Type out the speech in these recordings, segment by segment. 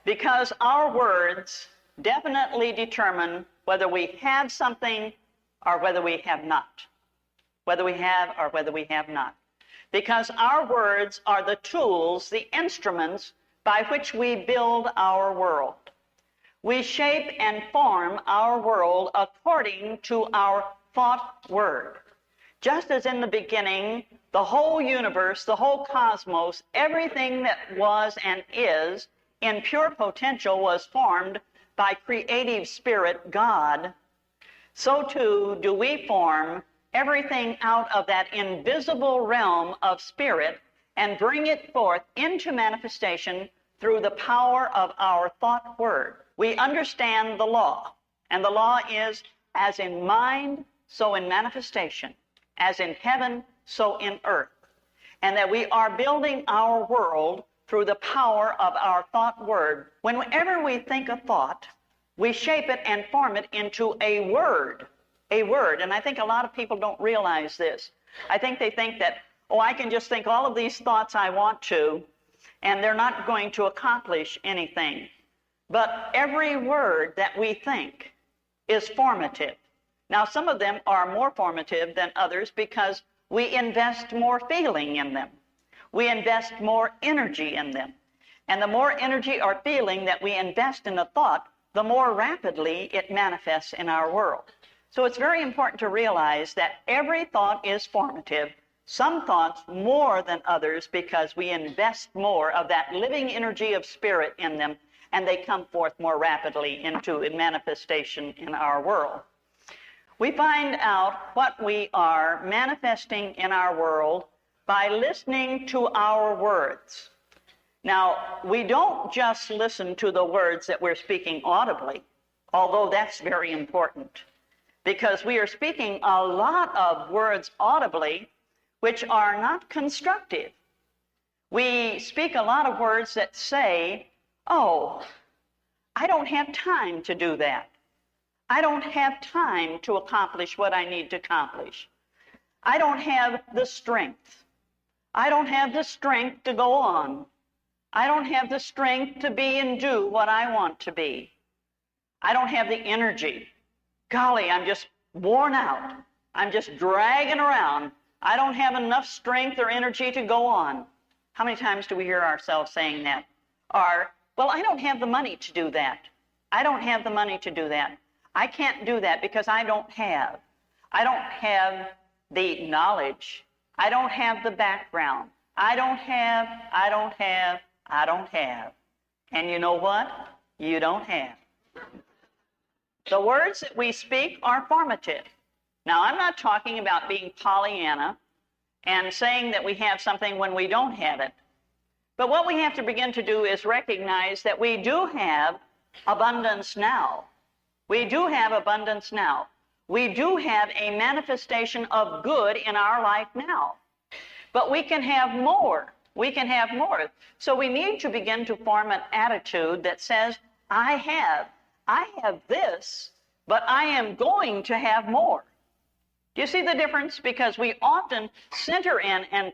because our words definitely determine whether we have something or whether we have not. Whether we have or whether we have not. Because our words are the tools, the instruments by which we build our world. We shape and form our world according to our thought word. Just as in the beginning, the whole universe, the whole cosmos, everything that was and is in pure potential was formed by creative spirit God, so too do we form everything out of that invisible realm of spirit and bring it forth into manifestation through the power of our thought word. We understand the law, and the law is as in mind, so in manifestation, as in heaven, so in earth, and that we are building our world through the power of our thought word. Whenever we think a thought, we shape it and form it into a word. A word. And I think a lot of people don't realize this. I think they think that, oh, I can just think all of these thoughts I want to, and they're not going to accomplish anything. But every word that we think is formative. Now, some of them are more formative than others because we invest more feeling in them. We invest more energy in them. And the more energy or feeling that we invest in a thought, the more rapidly it manifests in our world. So it's very important to realize that every thought is formative, some thoughts more than others because we invest more of that living energy of spirit in them, and they come forth more rapidly into a manifestation in our world. We find out what we are manifesting in our world by listening to our words. Now, we don't just listen to the words that we're speaking audibly, although that's very important, because we are speaking a lot of words audibly which are not constructive. We speak a lot of words that say, oh, I don't have time to do that. I don't have time to accomplish what I need to accomplish. I don't have the strength. I don't have the strength to go on. I don't have the strength to be and do what I want to be. I don't have the energy. Golly, I'm just worn out. I'm just dragging around. I don't have enough strength or energy to go on. How many times do we hear ourselves saying that? Or, well, I don't have the money to do that. I don't have the money to do that. I can't do that because I don't have. I don't have the knowledge. I don't have the background. I don't have. And you know what? You don't have. The words that we speak are formative. Now, I'm not talking about being Pollyanna and saying that we have something when we don't have it. But what we have to begin to do is recognize that we do have abundance now. We do have abundance now. We do have a manifestation of good in our life now. But we can have more. We can have more. So we need to begin to form an attitude that says, I have this, but I am going to have more. Do you see the difference? Because we often center in and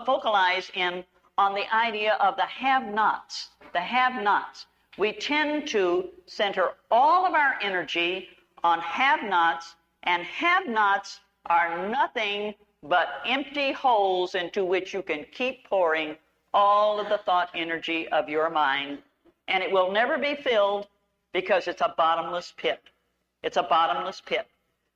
focalize in on the idea of the have-nots, the have-nots. We tend to center all of our energy on have-nots, and have-nots are nothing but empty holes into which you can keep pouring all of the thought energy of your mind, and it will never be filled because it's a bottomless pit. It's a bottomless pit.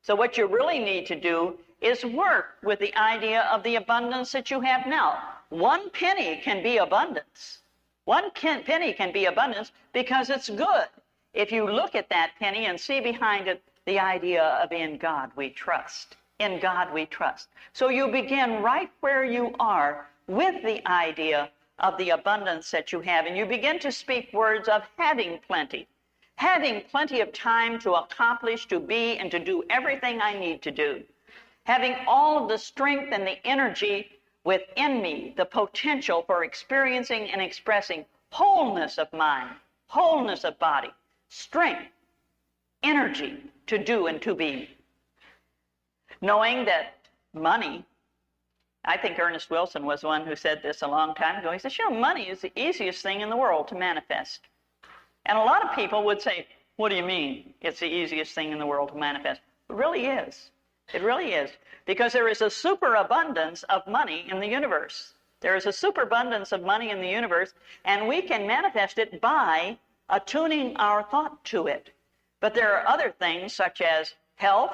So what you really need to do is work with the idea of the abundance that you have now. 1 penny can be abundance. 1 penny can be abundance because it's good. If you look at that penny and see behind it the idea of in God we trust. In God we trust. So you begin right where you are with the idea of the abundance that you have, and you begin to speak words of having plenty of time to accomplish, to be, and to do everything I need to do. Having all of the strength and the energy within me, the potential for experiencing and expressing wholeness of mind, wholeness of body, strength, energy to do and to be. Knowing that money I think Ernest Wilson was one who said this a long time ago. He said, sure, money is the easiest thing in the world to manifest. And a lot of people would say, what do you mean it's the easiest thing in the world to manifest? It really is. It really is. Because there is a superabundance of money in the universe. There is a superabundance of money in the universe, and we can manifest it by attuning our thought to it. But there are other things such as health,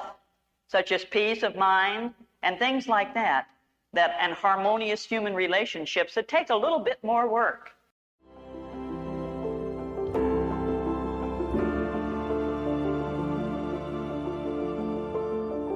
such as peace of mind, and things like that, and harmonious human relationships that take a little bit more work.